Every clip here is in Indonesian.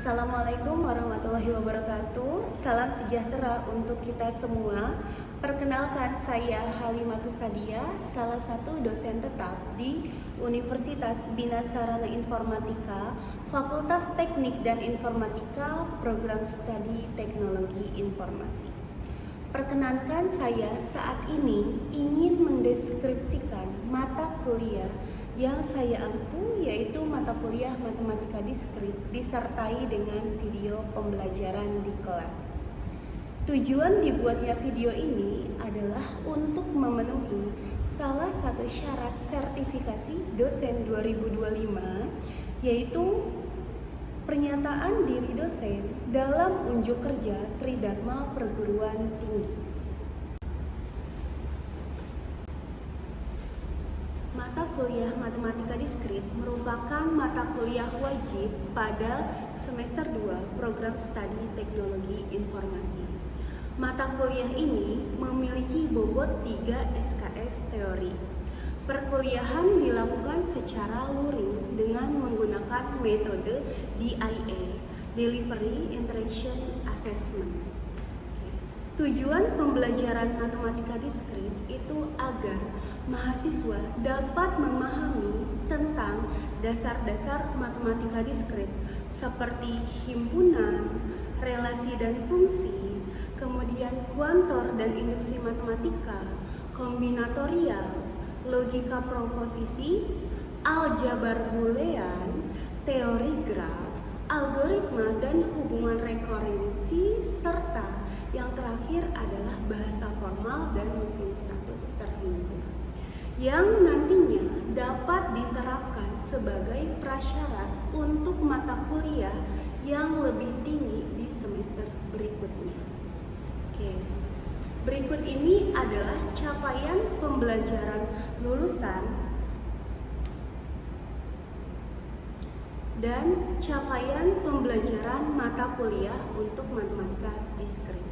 Assalamualaikum warahmatullahi wabarakatuh. Salam sejahtera untuk kita semua. Perkenalkan, saya Halimatus Sadia, salah satu dosen tetap di Universitas Bina Sarana Informatika, Fakultas Teknik dan Informatika, Program Studi Teknologi Informasi. Perkenankan, saya saat ini ingin mendeskripsikan mata kuliah yang saya ampu, yaitu mata kuliah Matematika Diskrit disertai dengan video pembelajaran di kelas. Tujuan dibuatnya video ini adalah untuk memenuhi salah satu syarat sertifikasi dosen 2025, yaitu pernyataan diri dosen dalam unjuk kerja Tridharma Perguruan Tinggi. Mata kuliah Matematika Diskrit merupakan mata kuliah wajib pada semester 2 Program Studi Teknologi Informasi. Mata kuliah ini memiliki bobot 3 SKS teori. Perkuliahan dilakukan secara luring dengan menggunakan metode DIA, Delivery Interaction Assessment. Tujuan pembelajaran matematika diskrit itu agar mahasiswa dapat memahami tentang dasar-dasar matematika diskrit seperti himpunan, relasi dan fungsi, kemudian kuantor dan induksi matematika, kombinatorial, logika proposisi, aljabar boolean, teori graf, algoritma dan hubungan rekurensi, serta yang terakhir adalah bahasa formal dan mesin status terhimpun, yang nantinya dapat diterapkan sebagai prasyarat untuk mata kuliah yang lebih tinggi di semester berikutnya. Berikut ini adalah capaian pembelajaran lulusan dan capaian pembelajaran mata kuliah untuk matematika diskrit.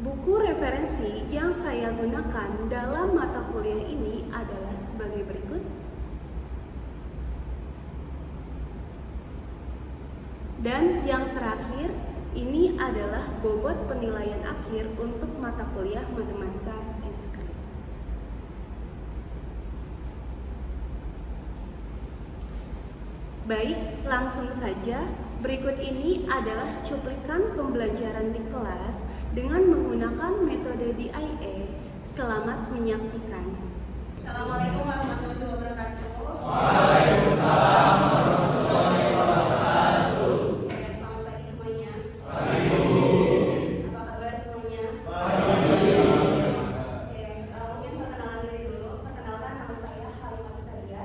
Buku referensi yang saya gunakan dalam mata kuliah ini adalah sebagai berikut. Dan yang terakhir, ini adalah bobot penilaian akhir untuk mata kuliah matematika diskrit. Baik, langsung saja. Berikut ini adalah cuplikan pembelajaran di kelas dengan menggunakan metode DIA. Selamat menyaksikan. Assalamualaikum warahmatullahi wabarakatuh. Waalaikumsalam warahmatullahi wabarakatuh. Selamat pagi semuanya. Pagi. Apa kabar semuanya? Pagi. Mungkin perkenalan diri dulu. Perkenalkan, nama saya Halimatus Sadia.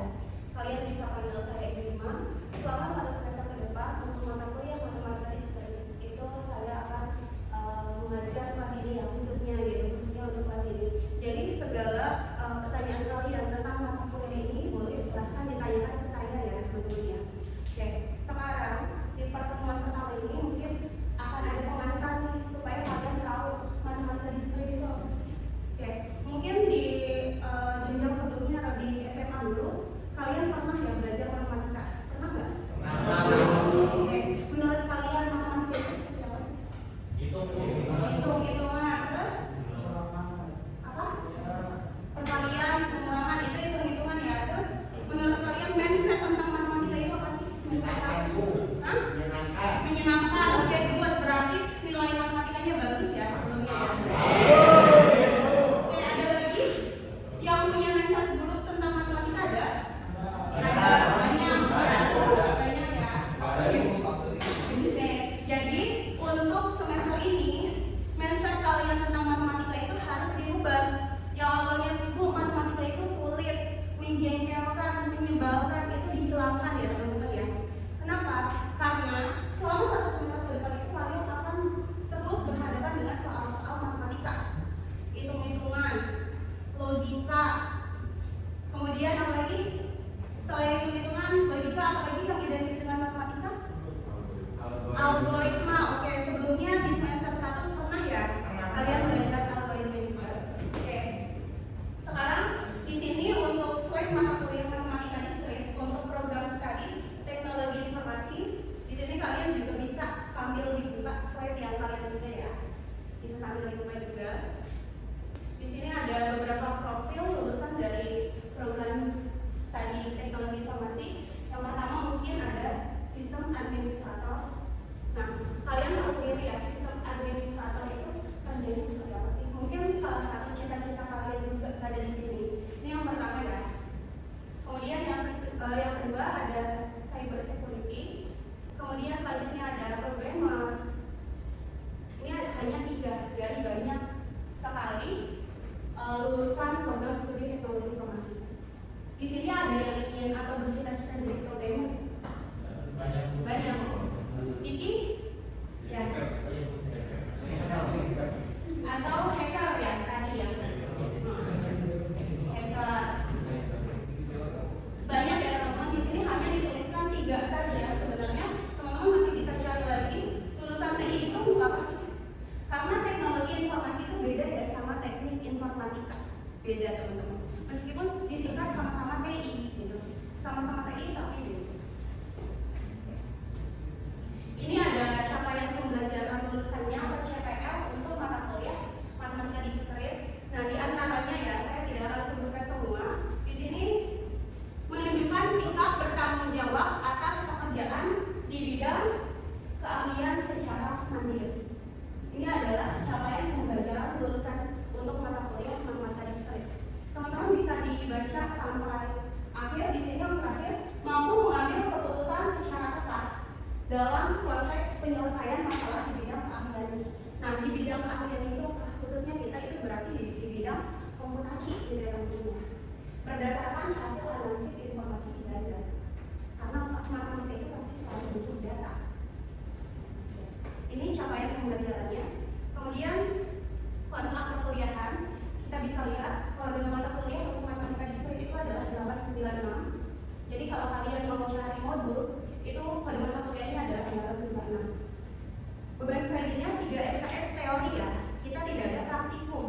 Kalian bisa panggil saya Irma. Selama 1 semester ke depan untuk mata kuliah matematika diskrit itu saya akan mengajar kelas ini ya, khususnya untuk kelas ini. Jadi segala pertanyaan kalian tentang mata kuliah ini boleh silahkan ditanyakan ke saya ya tentunya. Oke, sekarang di pertemuan pertama ini mungkin akan ada pengantar nih supaya kalian tahu matematika diskrit itu apa sih. Oke, mungkin di jenjang sebelumnya atau di SMA dulu kalian pernah ya belajar matematika? Pernah nggak? Oke, menurut kalian matematika itu seperti apa sih? Hitung-hitungan, terus apa? Perkalian, pengurangan, itu hitung-hitungan ya. Terus menurut kalian mindset tentang matematika itu apa sih? Menyenangkan. Oke, good. Berarti nilai matematikanya bagus ya sebelumnya ya. Oke, ada lagi yang punya mindset buruk tentang matematika ada? Ada banyak ya. Oke, jadi untuk semester ini mindset kalian tentang matematika itu harus dirubah. Yang awalnya Bu, matematika itu sulit, menjengkelkan, menyebalkan, itu dihilangkan ya teman-teman ya. Kenapa? Karena selama 1 semester ke depan itu kalian akan terus berhadapan dengan soal-soal matematika, hitung-hitungan, logika, kemudian apa lagi? Selain hitung-hitungan, logika, apa lagi yang identik dengan matematika? Algoritma. Oke, sebelumnya di semester 1 pernah ya kalian belajar algoritma. Oke. Sekarang di sini untuk slide mata kuliah lulusan program studi teknologi informasi. Di sini ada yang ingin atau bercita-cita jadi programmer? Banyak. Iki? Ya. Atau hacker ya tadi ya. Hacker. Banyak ya teman-teman. Di sini hanya dituliskan 3 saja. Sebenarnya teman-teman masih bisa cari lagi. Lulusan TI itu apa sih? Karena teknologi informasi itu beda ya sama teknik informatika. Beda teman-teman. Meskipun disingkat sama-sama TI gitu. Sama-sama TI tapi beda. Ini ada capaian pembelajaran lulusannya atau CPL untuk mata kuliah matematika diskrit. Nah, di antaranya ya, saya tidak akan sebutkan semua. Di sini menunjukkan sikap bertanggung jawab atas pekerjaan di bidang keahlian secara mandiri. Ini adalah capaian pembelajaran lulusan untuk mata kuliah matematika diskrit. Teman-teman bisa dibaca sampai akhir. Di sini yang terakhir, mampu mengambil keputusan secara tepat dalam konteks penyelesaian masalah di bidang keahlian. Nah, di bidang keahlian itu khususnya kita itu berarti di bidang komputasi gitu ya tentunya. Berdasarkan hasil analisis informasi dan data. Karena matematika itu pasti selalu butuh data. Ini capaian pembelajarannya. Kemudian kontrak perkuliahan, kita bisa lihat kalau dengan mata kuliah untuk matematika diskrit itu adalah 896. Jadi kalau kalian mau cari modul itu pada mata kuliahnya adalah 896. Beban kreditnya 3 SKS teori ya. Kita tidak ada praktikum.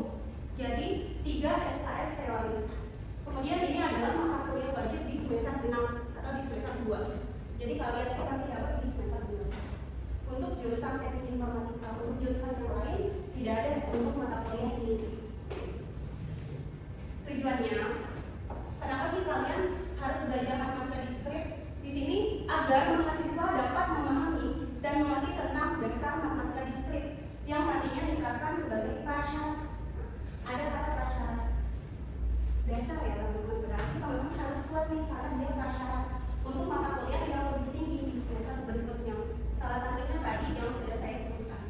Jadi 3 SKS teori. Kemudian ini adalah mata kuliah wajib di semester 6 atau di semester 2. Jadi kalian itu pasti dapat di semester 2. Untuk jurusan teknik informatika, untuk jurusan yang lain tidak ada untuk mata kuliah ini. Tujuannya, kenapa sih kalian harus belajar matematika diskrit? Di sini agar mahasiswa dapat memahami dan mengerti tentang dasar matematika diskrit yang nantinya diterapkan sebagai prasyarat. Ada kata prasyarat. Dasar ya teman-teman, berarti teman-teman harus kuat nih karena dia prasyarat untuk mata kuliah yang lebih tinggi di semester berikutnya. Salah satunya tadi yang sudah saya sebutkan.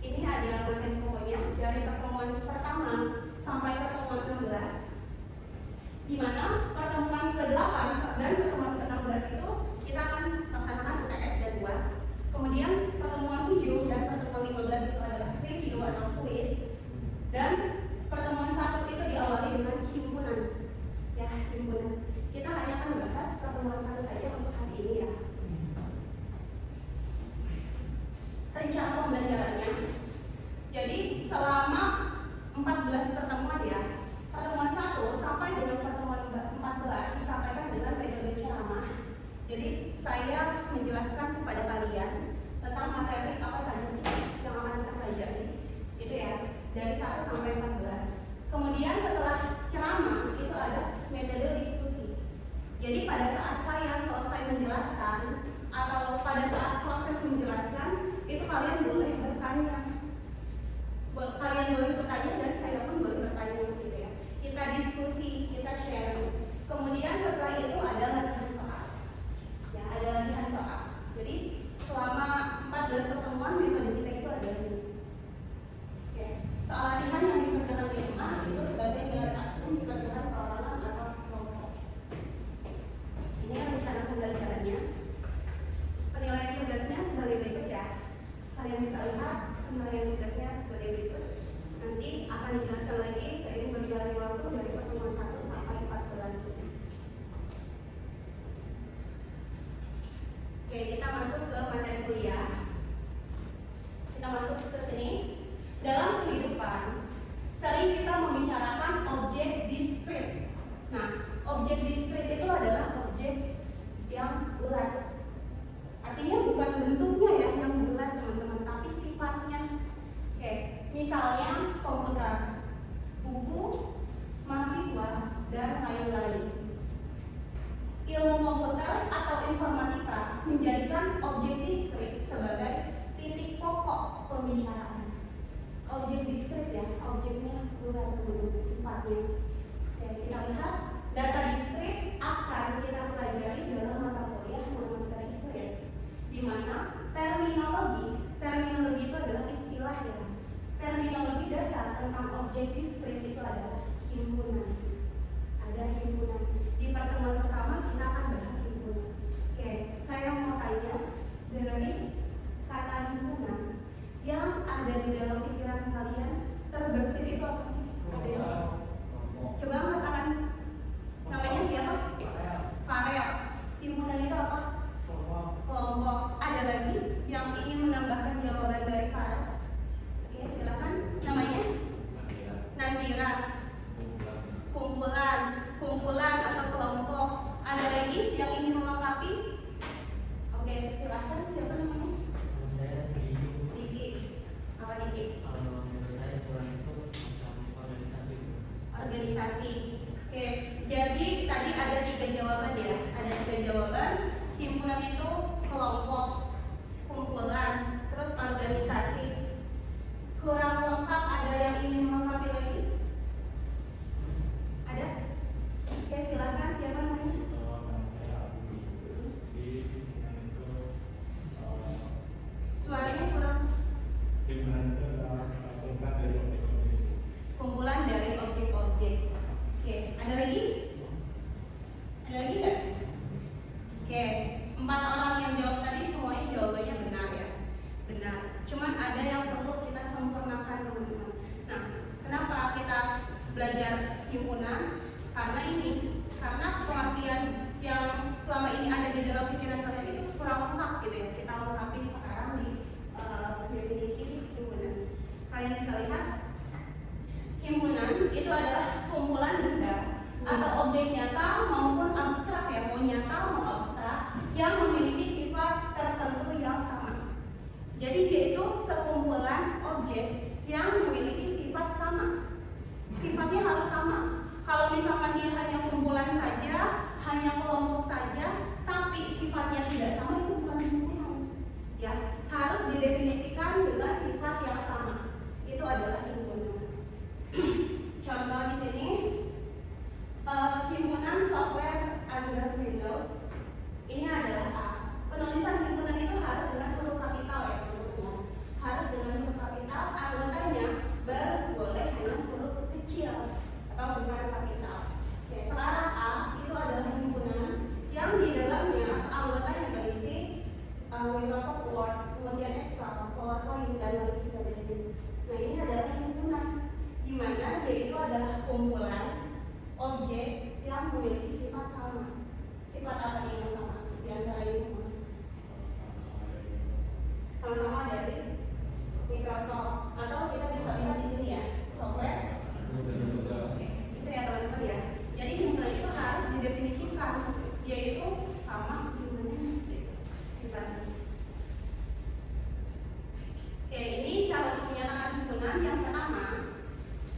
Ini ada materi pokoknya dari pertemuan pertama sampai pertemuan 16, di mana pertemuan ke-8 dan pertemuan ke-16 itu kita akan laksanakan UTS dan UAS. Kemudian pertemuan 7 dan pertemuan 15 itu adalah review atau quiz. Dan pertemuan 1 itu diawali dengan himpunan. Ya, himpunan. Kita hanya akan bahas pertemuan 1 saja untuk hari ini ya. Rencana pembelajarannya. Jadi selama 14 pertemuan ya. Pertemuan 1 sampai dengan pertemuan 14 disampaikan dengan metode ceramah. Jadi saya menjelaskan kepada kalian tentang materi apa saja sih yang akan kita pelajari. Itu ya, dari 1 sampai 14. Kemudian setelah ceramah itu ada metode diskusi. Jadi pada saat saya selesai menjelaskan atau pada saat proses menjelaskan itu kalian boleh bertanya. Kalian boleh bertanya dan saya pun boleh bertanya gitu ya. Kita diskusi, kita sharing. Kemudian setelah itu ada latihan soal. Ya, ada latihan soal. Jadi selama 14 pertemuan metode kita itu ada ini. Oke. Soal latihan yang dikerjakan di rumah itu sebagai nilai maksimum dikerjakan perorangan atau kelompok. Ini rencana pembelajarannya. Penilaian tugasnya sebagai berikut ya. Kalian bisa lihat penilaian tugasnya sebagai berikut. Nanti akan dijelaskan lagi seiring berjalannya waktu dari pertemuan 1 sampai 14. Oke, kita masuk ke materi kuliah. Kita masuk ke sini. Dalam kehidupan, sering kita membicarakan objek diskrit. Nah, objek diskrit itu adalah objek yang bulat. Artinya bukan bentuknya ya yang bulat teman-teman, tapi sifatnya. Oke, misalnya komputer, buku, mahasiswa, dan lain-lain. Ilmu komputer atau informatika menjadikan objek diskrit sebagai titik pokok pembicaraan. Objek diskrit ya, objeknya bulat teman-teman, sifatnya. Oke, kita lihat data diskrit akan kita pelajari dalam mata kuliah matematika diskrit, di mana terminologi itu adalah istilah ya. Terminologi dan giliran. Kumpulan atau kelompok. Ada lagi yang ingin melengkapi? Oke, silahkan. Siapa namanya? Saya Diki. Apa Diki? menurut saya kurang itu semacam Organisasi. Oke, jadi tadi ada 3 jawaban ya. Ada 3 jawaban. Himpunan itu kelompok, kumpulan, terus organisasi. Kurang lengkap, ada yang ingin melengkapi lagi? Ada? Oke, silakan. Siapa namanya? Suaranya kurang. Kumpulan dari objek-objek. Oke, ada lagi? Ada lagi nggak? Oke, 4 orang yang jawab tadi semuanya jawabannya benar ya. Benar. Cuman ada yang perlu kita sempurnakan teman-teman. Nah, kenapa kita belajar himpunan? Karena pengertian yang selama ini ada di dalam pikiran kalian itu kurang lengkap gitu ya. Kita lengkapi sekarang di definisi himpunan. Kalian bisa lihat, himpunan itu adalah kumpulan benda atau objek nyata maupun abstrak ya, mau nyata mau abstrak yang memiliki sifat tertentu yang sama. Jadi dia itu sekumpulan objek yang memiliki sifat sama. Sifatnya harus sama. Kalau misalkan dia hanya kumpulan saja, hanya kelompok saja, tapi sifatnya tidak sama, itu bukan himpunan. Ya, harus didefinisikan dengan sifat yang sama. Itu adalah himpunan. Contoh di sini, himpunan software under Windows. Ini adalah A. Penulisan himpunan itu harus dengan huruf kapital ya, teman-teman. Harus dengan huruf kapital. Anggotanya baru boleh dengan huruf kecil atau bukan kapital. Oke, sekarang A itu adalah himpunan yang di dalamnya anggotanya berisi Microsoft Word, kemudian Excel, PowerPoint, dan lain sebagainya. Nah, ini adalah himpunan di mana dia itu adalah kumpulan objek yang memiliki sifat sama. Sifat apa yang sama? Di antara ini semua. Sama-sama dari Microsoft, atau kita bisa lihat di sini ya, software. Oke, itu ya teman-teman ya. Jadi himpunan itu harus didefinisikan, yaitu sama himpunan sifatnya. Oke, ini cara untuk menyatakan himpunan. Yang pertama,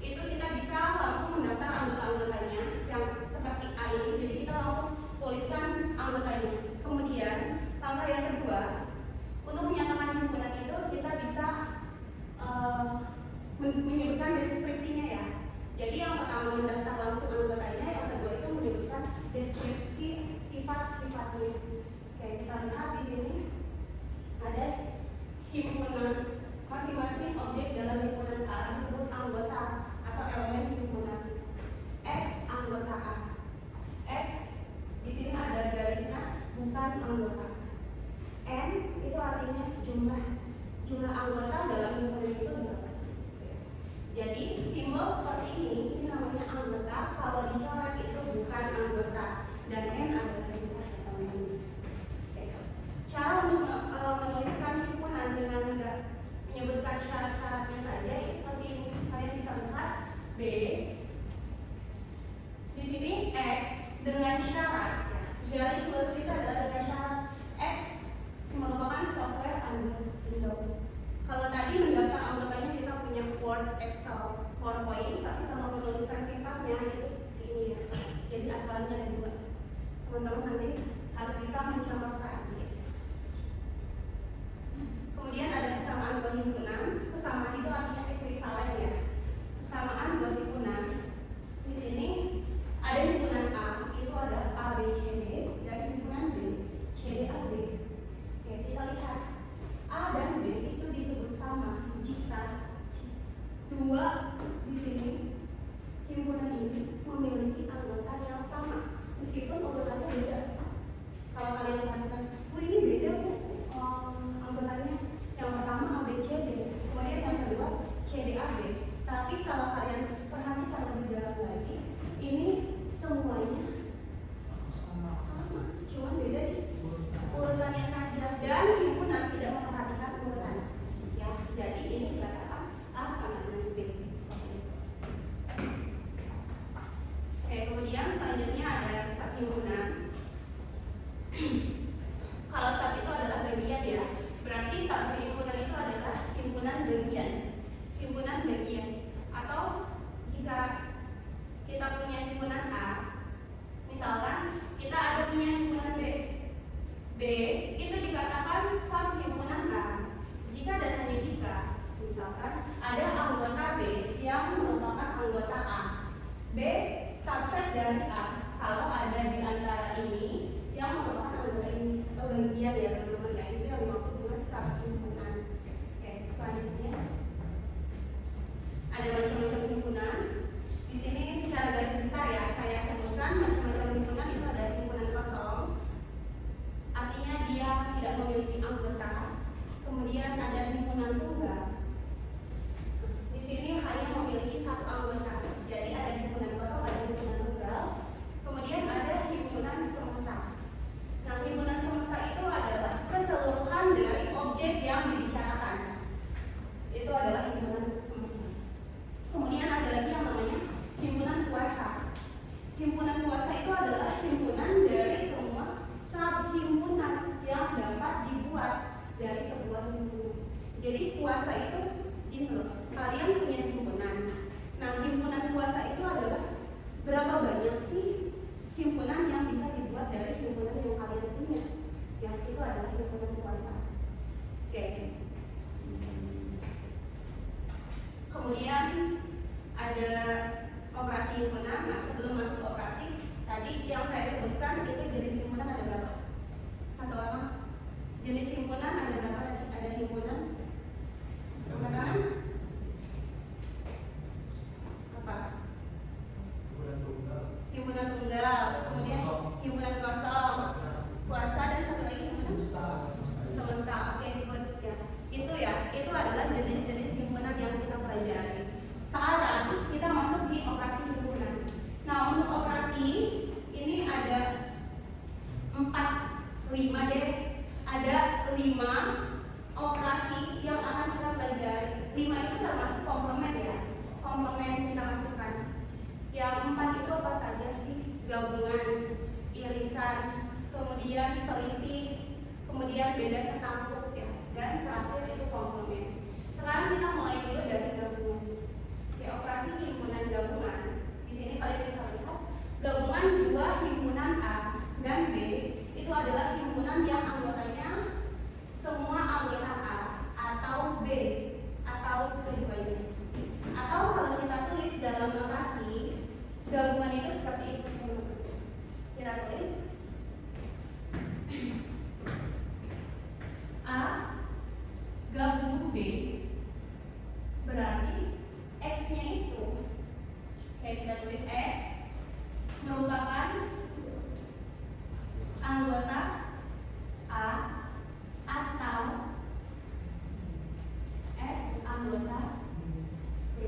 itu kita bisa langsung mendaftar anggota-anggotanya yang seperti A ini. Jadi kita langsung tuliskan anggotanya. Kemudian langkah yang kedua, untuk menyatakan himpunan itu kita bisa menyebutkan deskripsinya ya. Jadi yang pertama mendaftar langsung anggotanya, yang kedua itu menyebutkan deskripsi sifat-sifatnya. Oke, kita lihat di sini ada himpunan. Masing-masing objek dalam himpunan A disebut anggota atau elemen himpunan. X anggota A. X di sini ada garisnya, bukan anggota. N itu artinya jumlah anggota dalam himpunan itu berapa sih? Jadi simbol seperti ini namanya anggota. Kalau dicoret itu bukan anggota, dan N adalah jumlah teman-teman. Cara untuk menuliskan himpunan dengan menyebutkan syarat-syaratnya saja seperti ini. Kalian bisa lihat B. Di sini X dengan syarat ya. Garis lurus itu adalah dengan syarat X merupakan software under Windows. Kalau tadi mendaftar anggotanya kita punya Word, Excel, PowerPoint, tapi kalau menuliskan sifatnya itu seperti ini ya. Jadi aturannya ada 2. Teman-teman nanti harus bisa mencontohkan. Kemudian ada kesamaan 2 himpunan. Kesamaan itu artinya ekuivalen ya. Kesamaan 2 himpunan. Di sini ada himpunan A, itu adalah A, B, C, D, dan himpunan B, C, D, A, B. Oke, kita lihat A dan B itu disebut sama jika 2 himpunan. Kalau sub itu adalah bagian ya, berarti sub himpunan itu adalah himpunan bagian. Himpunan bagian. Atau jika kita punya himpunan A, misalkan kita ada punya himpunan B. B itu dikatakan sub himpunan A jika dan hanya jika misalkan ada anggota B yang merupakan anggota A. B subset dari A kalau ada di antara ini yang merupakan anggota ini atau bagian ya teman-teman ya, itu yang dimaksud dengan sub himpunan. Oke, selanjutnya ada macam-macam himpunan. Di sini secara garis besar ya saya sebutkan macam-macam himpunan itu ada himpunan kosong, artinya dia tidak memiliki anggota. Kemudian ada himpunan tunggal. Di sini hanya memiliki satu anggota. Jadi ada himpunan kosong, ada himpunan tunggal. Kemudian ada himpunan semesta. Nah, himpunan semesta itu adalah keseluruhan dari objek yang dibicarakan. Itu adalah himpunan semesta. Kemudian ada lagi yang namanya himpunan kuasa. Himpunan kuasa itu adalah himpunan dari semua subhimpunan yang dapat dibuat dari sebuah himpunan. Jadi kuasa itu ini loh, kalian punya himpunan. Nah, himpunan kuasa itu adalah berapa banyak sih himpunan yang bisa dibuat dari himpunan yang kalian punya. Yang itu adalah himpunan kuasa. Oke. Kemudian ada operasi himpunan. Nah, sebelum masuk ke operasi, tadi yang saya sebutkan itu jenis himpunan ada berapa? Satu orang. Jenis himpunan ada berapa tadi? Ada himpunan perkataan apa? Himpunan tunggal. Kemudian himpunan kosong, kuasa, dan satu lagi semesta. Oke, good ya. Itu ya, itu adalah jenis-jenis himpunan yang kita pelajari. Sekarang kita masuk di operasi himpunan. Nah, untuk operasi ini ada 5 deh. Ada 5 operasi yang akan kita pelajari. 5 itu termasuk komplement ya. Komplement kita masukkan. Yang 4 itu apa saja sih? Gabungan, irisan, kemudian selisih, kemudian beda sekampuk ya. Dan terakhir itu komplement. Sekarang kita mulai dulu dari gabungan. Oke, operasi himpunan gabungan. Di sini kalian bisa lihat gabungan 2 himpunan A dan B itu adalah himpunan yang anggotanya semua anggota A atau B atau keduanya. Atau kalau kita tulis dalam operasi gabungan itu seperti itu. Kita tulis A gabung B berarti X-nya itu kayak kita tulis X merupakan anggota A atau X anggota B.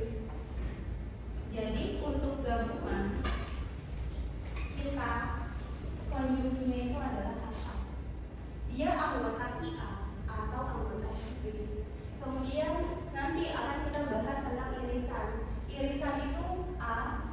Jadi untuk gabungan kita konjungsinya itu adalah apa? Dia anggota si A atau anggota si B. Kemudian nanti akan kita bahas tentang irisan. Irisan itu A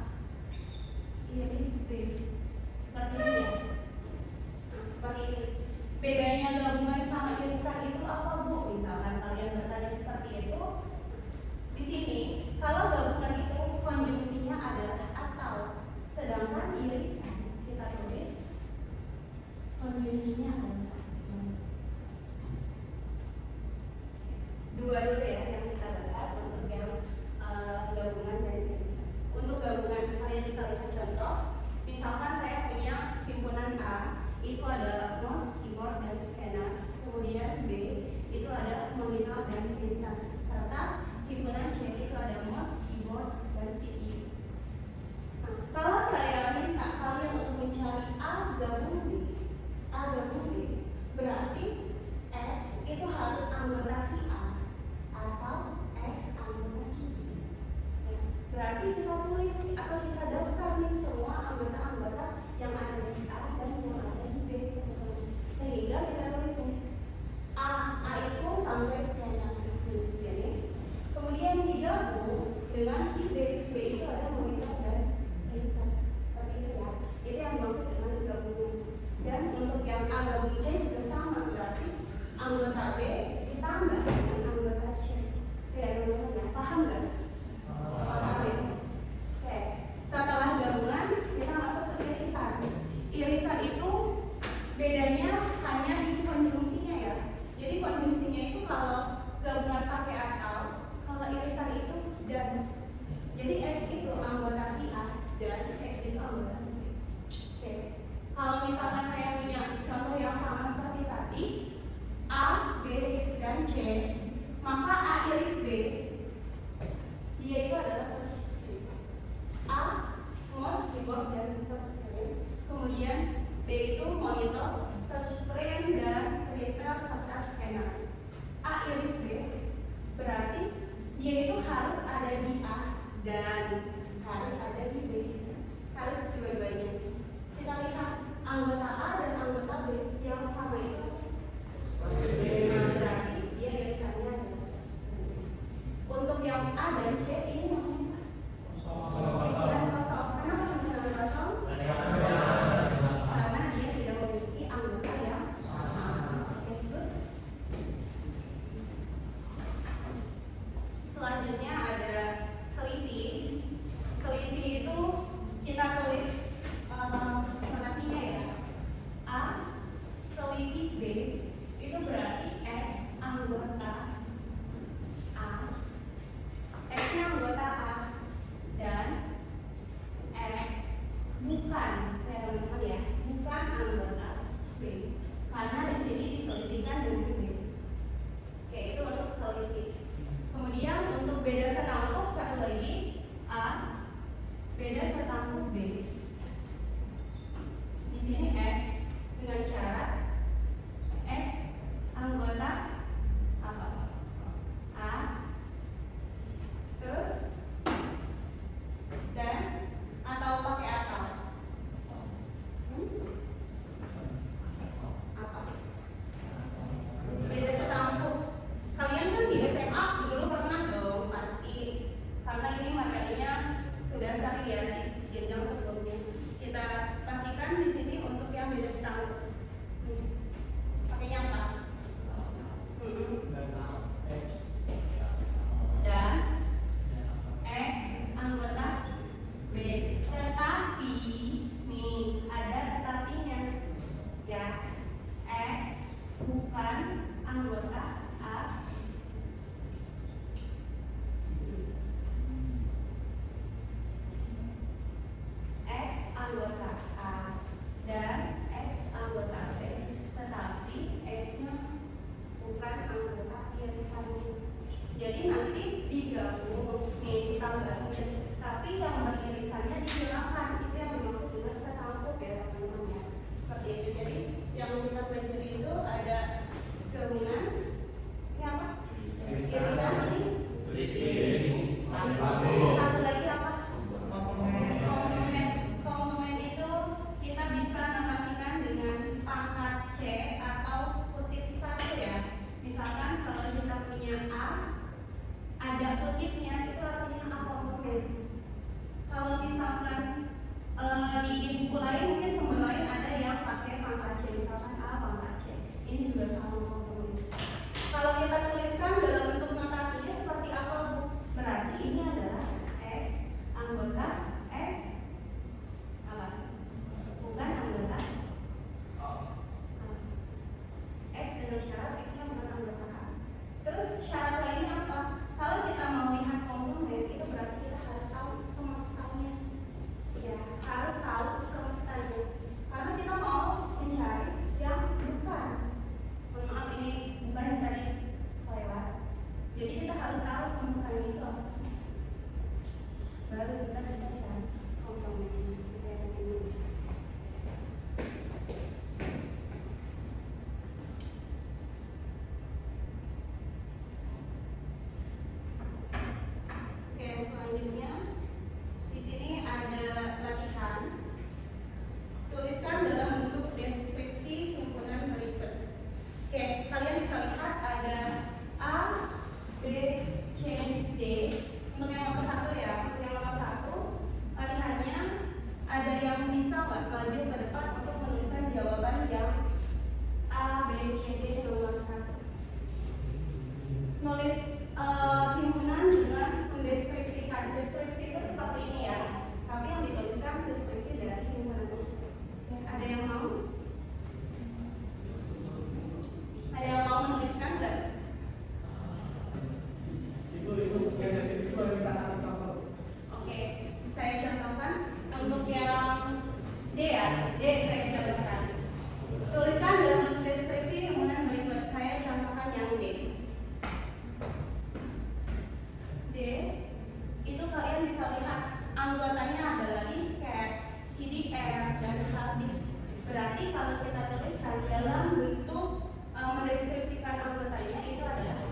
terus screen. Kemudian B itu monitor, touchscreen dan printer serta scanner. A iris B berarti dia itu harus ada di A dan harus ada di B, harus dua-duanya. Kita lihat anggota A dan anggota B yang sama itu. Nah, berarti dia irisannya ada. Untuk yang A dan C ini namanya pemikiran kosong. Kenapa pemikiran kosong? Karena dia tidak memiliki anggota yang sama. Itu. Selanjutnya ada selisih. Selisih itu kita tulis notasinya ya. A selisih B itu berarti X anggota A. X-nya anggota A dan X bukan teman-teman ya, bukan anggota B. Karena di sini diselisihkan dengan B. Oke, itu untuk selisih. Kemudian untuk beda setangkup satu lagi A beda setangkup B. Di sini X dengan syarat X anggota apa? A. Terus dan atau pakai atau? Apa? Beda setangkup. Kalian kan di SMA dulu pernah dong pasti, karena ini materinya sudah sering ya di jenjang sebelumnya. Kita pastikan di sini untuk yang beda setangkup. Pakainya apa? Dan X anggota B. Tetapi nih ada tetapinya ya, X bukan anggota A. X anggota A dan X anggota B, tetapi X-nya bukan anggota irisannya. Jadi nanti digabung nih ditambahin, tapi yang beririsannya dihilangkan. Itu yang dimaksud dengan setangkup ya teman-teman ya. Seperti itu. Jadi yang kita pelajari itu ada gabungan, ini apa? Irisan ini. Satu lagi apa? Komplement itu kita bisa notasikan dengan pangkat C atau kutip satu ya. Misalkan kalau kita punya A, ada kutipnya, itu artinya A komplement. Kalau misalkan di buku lain mungkin sumber lain ada yang pakai pangkat C, misalkan A pangkat C. Ini juga sama komplement. Kalau kita tuliskan dalam bentuk notasinya seperti apa, Bu? Berarti ini adalah X anggota X apa? Bukan anggota A. X dengan syarat X-nya bukan anggota A. Terus syarat lainnya apa? Kalau kita mau lihat komplement itu berarti kita harus tahu semestanya. Ya, harus tahu semestanya. Karena kita mau mencari yang bukan. Mohon maaf ini bukan yang tadi lewat. Jadi kita harus tahu semestanya itu apa sih. Baru kita bisa cari komplement. Oke, selanjutnya di sini ada latihan. Tuliskan dalam bentuk deskripsi himpunan berikut. Oke, kalian bisa lihat ada A, B, C, D. Untuk yang nomor satu ya, untuk yang nomor satu latihannya ada yang bisa nggak maju ke depan untuk menuliskan jawaban yang A, B, C, D nomor satu. Nulis himpunan dengan mendeskripsikan. Deskripsi itu seperti ini ya, tapi yang dituliskan deskripsi dari himpunan. Ada yang mau? Ada yang mau menuliskan nggak? Oke, saya contohkan untuk yang D ya, D saya contohkan. Tuliskan dalam bentuk deskripsi himpunan berikut. Saya contohkan yang D. D itu kalian bisa lihat anggotanya adalah disket, CDR, dan hard disk. Berarti kalau kita tulis dalam bentuk mendeskripsikan anggotanya itu adalah